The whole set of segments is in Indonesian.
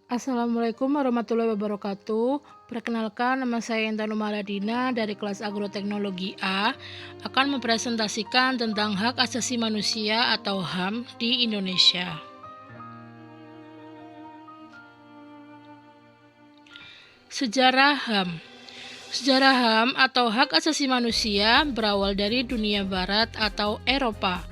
Assalamualaikum warahmatullahi wabarakatuh. Perkenalkan, nama saya Intan Maladina dari kelas Agroteknologi A akan mempresentasikan tentang hak asasi manusia atau HAM di Indonesia. Sejarah HAM. Sejarah HAM atau hak asasi manusia berawal dari dunia barat atau Eropa.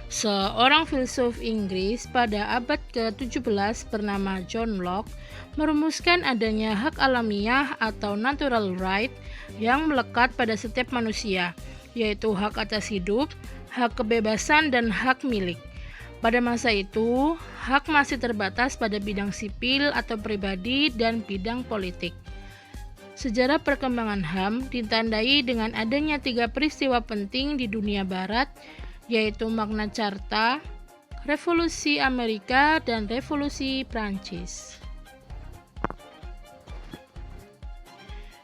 Seorang filsuf Inggris pada abad ke-17 bernama John Locke merumuskan adanya hak alamiah atau natural right yang melekat pada setiap manusia, yaitu hak atas hidup, hak kebebasan, dan hak milik. Pada masa itu, hak masih terbatas pada bidang sipil atau pribadi dan bidang politik. Sejarah perkembangan HAM ditandai dengan adanya 3 peristiwa penting di dunia barat, yaitu Magna Carta, Revolusi Amerika, dan Revolusi Prancis.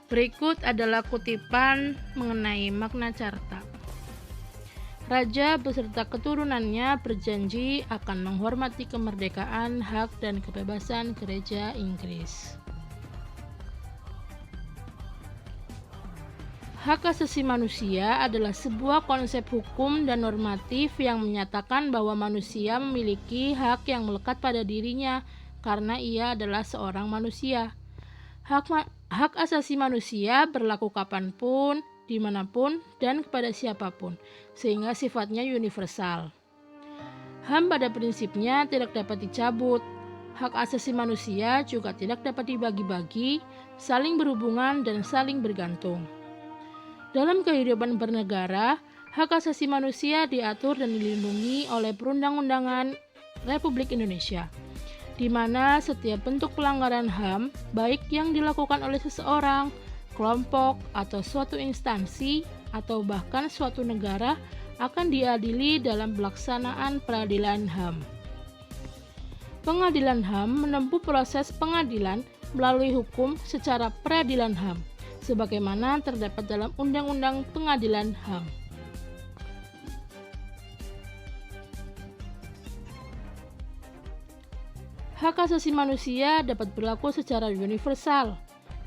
Berikut adalah kutipan mengenai Magna Carta. Raja beserta keturunannya berjanji akan menghormati kemerdekaan, hak, dan kebebasan gereja Inggris. Hak asasi manusia adalah sebuah konsep hukum dan normatif yang menyatakan bahwa manusia memiliki hak yang melekat pada dirinya karena ia adalah seorang manusia. Hak asasi manusia berlaku kapanpun, dimanapun, dan kepada siapapun, sehingga sifatnya universal. HAM pada prinsipnya tidak dapat dicabut. Hak asasi manusia juga tidak dapat dibagi-bagi, saling berhubungan, dan saling bergantung. Dalam kehidupan bernegara, hak asasi manusia diatur dan dilindungi oleh Perundang-undangan Republik Indonesia, di mana setiap bentuk pelanggaran HAM, baik yang dilakukan oleh seseorang, kelompok, atau suatu instansi, atau bahkan suatu negara, akan diadili dalam pelaksanaan peradilan HAM. Pengadilan HAM menempuh proses pengadilan melalui hukum secara peradilan HAM, sebagaimana terdapat dalam Undang-Undang Pengadilan HAM. Hak asasi manusia dapat berlaku secara universal.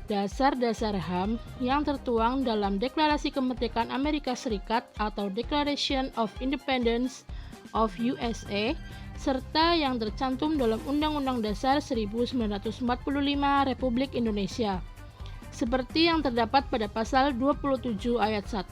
Dasar-dasar HAM yang tertuang dalam Deklarasi Kemerdekaan Amerika Serikat atau Declaration of Independence of USA serta yang tercantum dalam Undang-Undang Dasar 1945 Republik Indonesia, seperti yang terdapat pada pasal 27 ayat 1,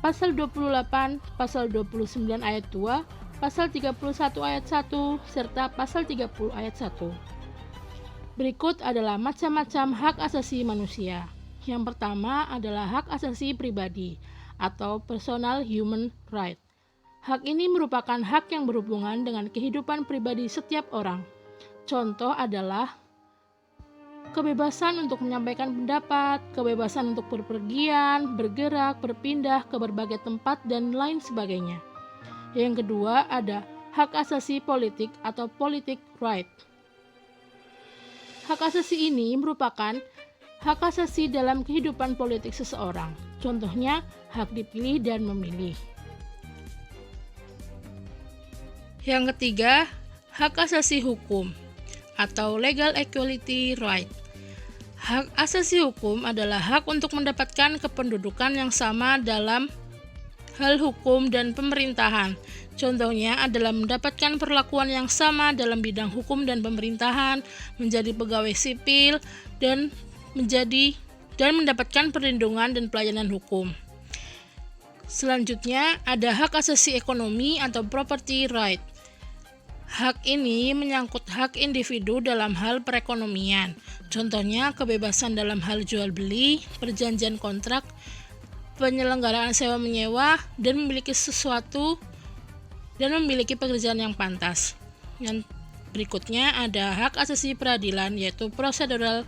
pasal 28, pasal 29 ayat 2, pasal 31 ayat 1, serta pasal 30 ayat 1. Berikut adalah macam-macam hak asasi manusia. Yang pertama adalah hak asasi pribadi atau personal human right. Hak ini merupakan hak yang berhubungan dengan kehidupan pribadi setiap orang. Contoh adalah kebebasan untuk menyampaikan pendapat, kebebasan untuk berpergian, bergerak, berpindah ke berbagai tempat, dan lain sebagainya. Yang kedua ada hak asasi politik atau politic right. Hak asasi ini merupakan hak asasi dalam kehidupan politik seseorang. Contohnya, hak dipilih dan memilih. Yang ketiga, hak asasi hukum atau legal equality right. Hak asasi hukum adalah hak untuk mendapatkan kependudukan yang sama dalam hal hukum dan pemerintahan. Contohnya adalah mendapatkan perlakuan yang sama dalam bidang hukum dan pemerintahan, menjadi pegawai sipil, dan mendapatkan perlindungan dan pelayanan hukum. Selanjutnya ada hak asasi ekonomi atau property right. Hak ini menyangkut hak individu dalam hal perekonomian. Contohnya kebebasan dalam hal jual beli, perjanjian kontrak, penyelenggaraan sewa menyewa, dan memiliki sesuatu dan memiliki pekerjaan yang pantas. Yang berikutnya ada hak asasi peradilan, yaitu procedural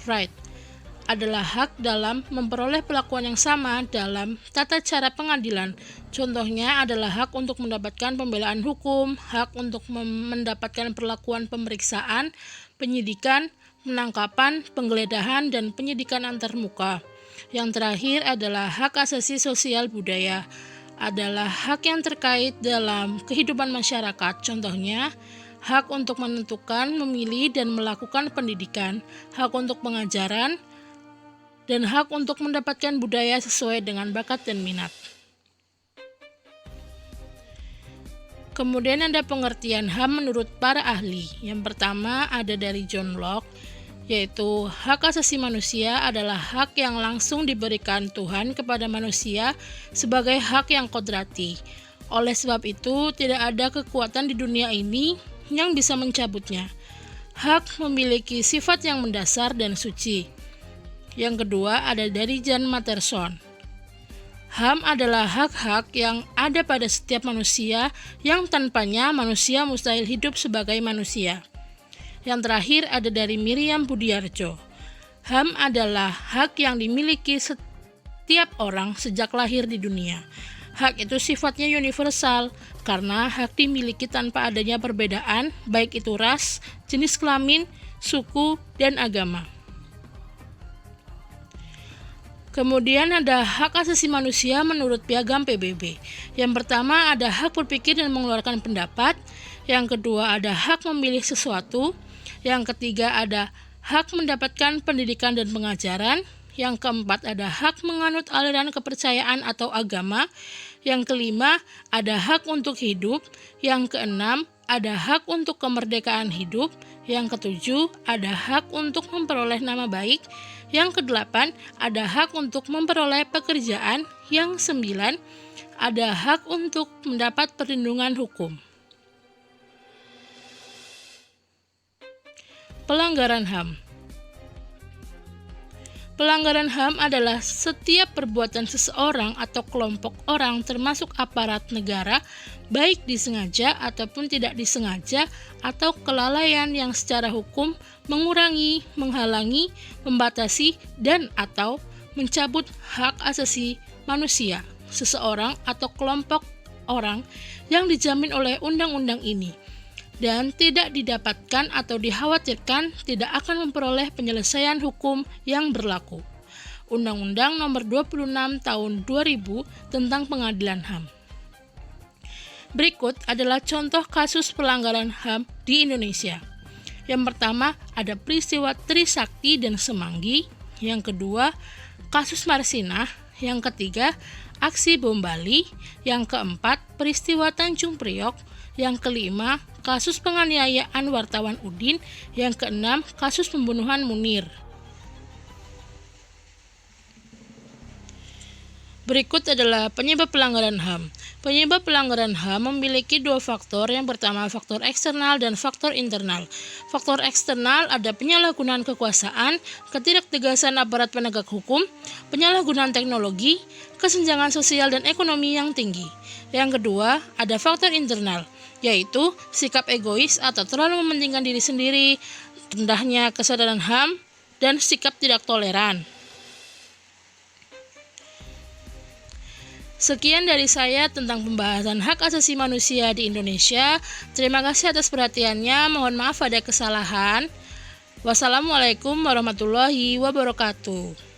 right. Adalah hak dalam memperoleh perlakuan yang sama dalam tata cara pengadilan. Contohnya adalah hak untuk mendapatkan pembelaan hukum, hak untuk mendapatkan perlakuan pemeriksaan, penyidikan, penangkapan, penggeledahan, dan penyidikan antarmuka. Yang terakhir adalah hak asasi sosial budaya. Adalah hak yang terkait dalam kehidupan masyarakat. Contohnya hak untuk menentukan, memilih, dan melakukan pendidikan, hak untuk pengajaran, dan hak untuk mendapatkan budaya sesuai dengan bakat dan minat. Kemudian ada pengertian HAM menurut para ahli. Yang pertama ada dari John Locke, yaitu hak asasi manusia adalah hak yang langsung diberikan Tuhan kepada manusia sebagai hak yang kodrati. Oleh sebab itu, tidak ada kekuatan di dunia ini yang bisa mencabutnya. Hak memiliki sifat yang mendasar dan suci. Yang kedua ada dari Jan Matterson. HAM adalah hak-hak yang ada pada setiap manusia yang tanpanya manusia mustahil hidup sebagai manusia. Yang terakhir ada dari Miriam Budiarjo. HAM adalah hak yang dimiliki setiap orang sejak lahir di dunia. Hak itu sifatnya universal karena hak dimiliki tanpa adanya perbedaan, baik itu ras, jenis kelamin, suku, dan agama. Kemudian ada hak asasi manusia menurut Piagam PBB. Yang pertama ada hak berpikir dan mengeluarkan pendapat. Yang kedua ada hak memilih sesuatu. Yang ketiga ada hak mendapatkan pendidikan dan pengajaran. Yang keempat ada hak menganut aliran kepercayaan atau agama. Yang kelima ada hak untuk hidup. Yang keenam ada hak untuk kemerdekaan hidup. Yang ketujuh ada hak untuk memperoleh nama baik. Yang kedelapan ada hak untuk memperoleh pekerjaan. Yang sembilan ada hak untuk mendapat perlindungan hukum. Pelanggaran HAM. Pelanggaran HAM adalah setiap perbuatan seseorang atau kelompok orang termasuk aparat negara, baik disengaja ataupun tidak disengaja, atau kelalaian yang secara hukum mengurangi, menghalangi, membatasi, dan atau mencabut hak asasi manusia seseorang atau kelompok orang yang dijamin oleh undang-undang ini, dan tidak didapatkan atau dikhawatirkan tidak akan memperoleh penyelesaian hukum yang berlaku. Undang-Undang Nomor 26 Tahun 2000 tentang Pengadilan HAM. Berikut adalah contoh kasus pelanggaran HAM di Indonesia. Yang pertama ada peristiwa Trisakti dan Semanggi. Yang kedua kasus Marsinah. Yang ketiga aksi bom Bali. Yang keempat peristiwa Tanjung Priok. Yang kelima kasus penganiayaan wartawan Udin. Yang keenam kasus pembunuhan Munir. Berikut adalah penyebab pelanggaran HAM. Penyebab pelanggaran HAM memiliki dua faktor. Yang pertama faktor eksternal dan faktor internal. Faktor eksternal ada penyalahgunaan kekuasaan, ketidaktegasan aparat penegak hukum, penyalahgunaan teknologi, kesenjangan sosial dan ekonomi yang tinggi. Yang kedua ada faktor internal, yaitu sikap egois atau terlalu mementingkan diri sendiri, rendahnya kesadaran HAM, dan sikap tidak toleran. Sekian dari saya tentang pembahasan hak asasi manusia di Indonesia. Terima kasih atas perhatiannya. Mohon maaf ada kesalahan. Wassalamualaikum warahmatullahi wabarakatuh.